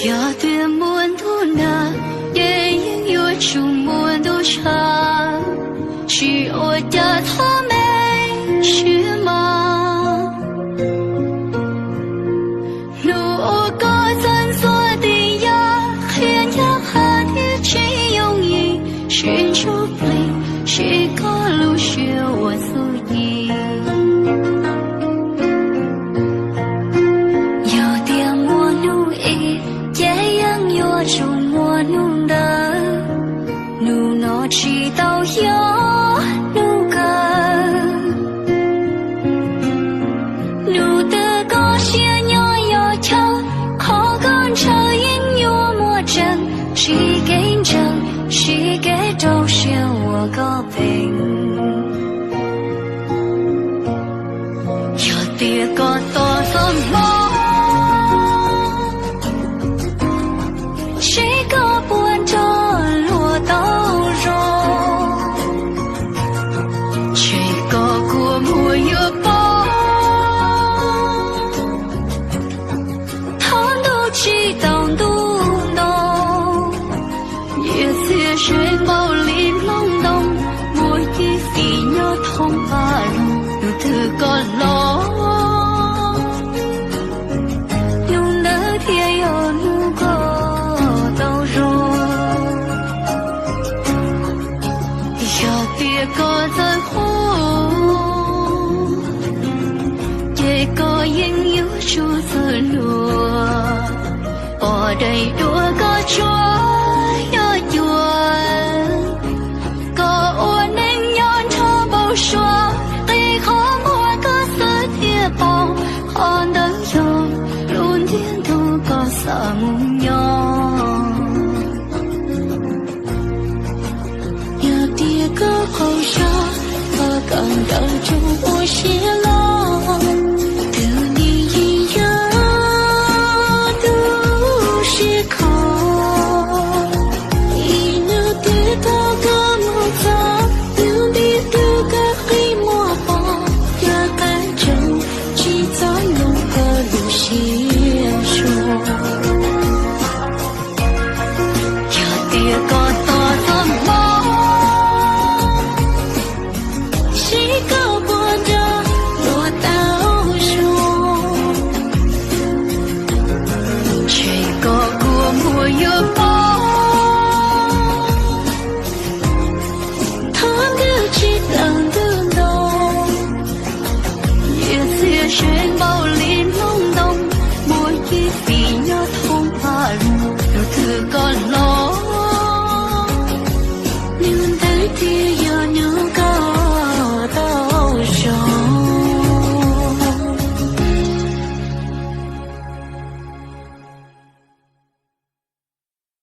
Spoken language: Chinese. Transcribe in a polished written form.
呀，对门都那也应有出门都长，是我家他没去吗？路我个咱所的呀，天涯海的只有你，寻求不离，是个路是我所以。有点我努力。我就我努的，努诺知道要努个，努的个些鸟要跳，靠干车音乐莫真，是给真，是给都是我个病，有点个多什么？谁个不按着落到肉？谁个过没有包？他都知道都懂，也是谁包里隆咚，我一飞要痛把肉，有这个龙，用的天有路过。别个在乎，也个应有出自路，我得多个抓呀远，个我能让他不说，给可我个死铁包，可能有论点都个啥模样。个后生，我刚刚就不写了，跟你一样都是靠，一路跌倒个木子，有的丢个黑魔法，压根真只在弄个路线说，要跌个多怎么？有包，他的知道的懂，也是谁包里弄懂，我一飞要痛怕路，有这个路。